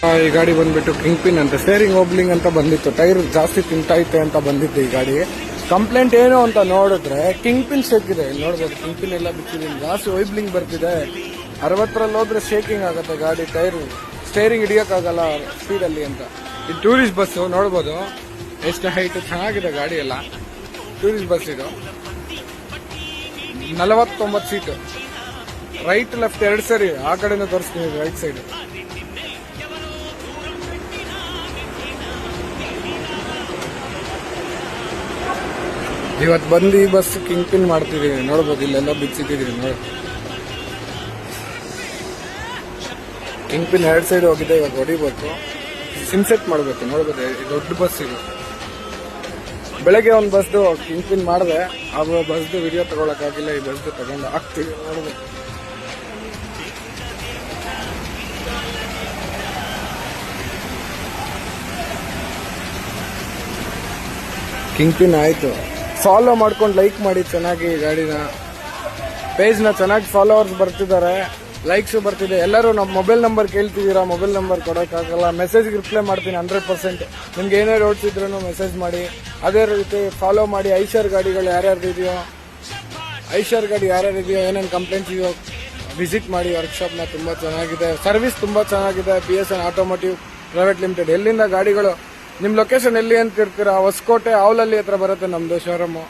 ಈ ಗಾಡಿ ಬಂದ್ಬಿಟ್ಟು ಕಿಂಗ್ ಪಿನ್ ಅಂತ ಸ್ಟೇರಿಂಗ್ ಓಬ್ಲಿಂಗ್ ಅಂತ ಬಂದಿತ್ತು. ಟೈರ್ ಜಾಸ್ತಿ ತಿಂತೈತೆ ಅಂತ ಬಂದಿತ್ತು ಈ ಗಾಡಿ. ಕಂಪ್ಲೇಂಟ್ ಏನು ಅಂತ ನೋಡಿದ್ರೆ ಕಿಂಗ್ ಪಿನ್ ಶೇಕಿದೆ. ನೋಡ್ಬೋದು ಕಿಂಗ್ ಪಿನ್ ಎಲ್ಲ ಬಿಚ್ಚಿದ್ದೀನಿ, ಜಾಸ್ತಿ ವೈಬ್ಲಿಂಗ್ ಬರ್ತಿದೆ. 60ರಲ್ಲಿ ಹೋದ್ರೆ ಶೇಕಿಂಗ್ ಆಗುತ್ತೆ ಗಾಡಿ, ಟೈರ್ ಸ್ಟೇರಿಂಗ್ ಹಿಡಿಯೋಕ್ಕಾಗಲ್ಲ ಸ್ಪೀಡಲ್ಲಿ ಅಂತ. ಇದು ಟೂರಿಸ್ಟ್ ಬಸ್ಸು, ನೋಡ್ಬೋದು ಎಷ್ಟು ಹೈಟ್, ಚೆನ್ನಾಗಿದೆ ಗಾಡಿ ಎಲ್ಲ. ಟೂರಿಸ್ಟ್ ಬಸ್ ಇದು. 49 ಸೀಟು, ರೈಟ್ ಲೆಫ್ಟ್ 2 ಸರಿ. ಆ ಕಡೆಯಿಂದ ತೋರಿಸ್ತೀನಿ, ರೈಟ್ ಸೈಡ್. ಇವತ್ತು ಬಂದು ಈ ಬಸ್ ಕಿಂಗ್ ಪಿನ್ ಮಾಡ್ತಿದೀವಿ. ನೋಡ್ಬೋದು ಇಲ್ಲೆಲ್ಲ ಬಿಚ್ಚಿಟ್ಟಿದೀವಿ ನೋಡಿ. ಕಿಂಗ್ ಪಿನ್ 2 ಸೈಡ್ ಹೋಗಿದೆ. ಇವಾಗ ಹೊಡಿಬೇಕು, ಸಿನ್ಸೆಟ್ ಮಾಡಬೇಕು. ನೋಡ್ಬೋದು ದೊಡ್ಡ ಬಸ್ ಇದು. ಬೆಳಗ್ಗೆ ಒಂದು ಬಸ್ದು ಕಿಂಗ್ ಪಿನ್ ಮಾಡಿದೆ, ಆ ಬಸ್ದು ವಿಡಿಯೋ ತಗೊಳಕ್ಕಾಗಿಲ್ಲ. ಈ ಬಸ್ದು ತಗೊಂಡು ಹಾಕ್ತೀವಿ. ನೋಡ್ಬೋದು ಕಿಂಗ್ ಪಿನ್ ಆಯ್ತು. ಫಾಲೋ ಮಾಡ್ಕೊಂಡು ಲೈಕ್ ಮಾಡಿ ಚೆನ್ನಾಗಿ ಗಾಡಿನ, ಪೇಜ್ನ ಚೆನ್ನಾಗಿ ಫಾಲೋವರ್ಸ್ ಬರ್ತಿದ್ದಾರೆ, ಲೈಕ್ಸ್ ಬರ್ತಿದೆ. ಎಲ್ಲರೂ ನಮ್ಮ ಮೊಬೈಲ್ ನಂಬರ್ ಕೇಳ್ತಿದ್ದೀರಾ, ಮೊಬೈಲ್ ನಂಬರ್ ಕೊಡೋಕ್ಕಾಗಲ್ಲ. ಮೆಸೇಜ್ಗೆ ರಿಪ್ಲೈ ಮಾಡ್ತೀನಿ 100%. ನಿಮ್ಗೆ ಏನೇ ಡೌಟ್ಸ್ ಇದ್ರೂ ಮೆಸೇಜ್ ಮಾಡಿ. ಅದೇ ರೀತಿ ಫಾಲೋ ಮಾಡಿ. ಐಶರ್ ಗಾಡಿಗಳು ಯಾರ್ಯಾರು ಇದೆಯೋ, ಏನೇನು ಕಂಪ್ಲೇಂಟ್ಸ್ ಇದೆಯೋ ವಿಸಿಟ್ ಮಾಡಿ ವರ್ಕ್ಶಾಪ್ನ. ತುಂಬ ಚೆನ್ನಾಗಿದೆ, ಸರ್ವಿಸ್ ತುಂಬ ಚೆನ್ನಾಗಿದೆ. PSN automotive private limited. ಎಲ್ಲಿಂದ ಗಾಡಿಗಳು, ನಿಮ್ಮ ಲೊಕೇಶನ್ ಎಲ್ಲಿ ಅಂತ ಇರ್ತೀರಾ? ಹೊಸಕೋಟೆ, ಆವ್ಲಹಳ್ಳಿ ಹತ್ರ ಬರುತ್ತೆ ನಮ್ಮದು ಶೋರೂಮು.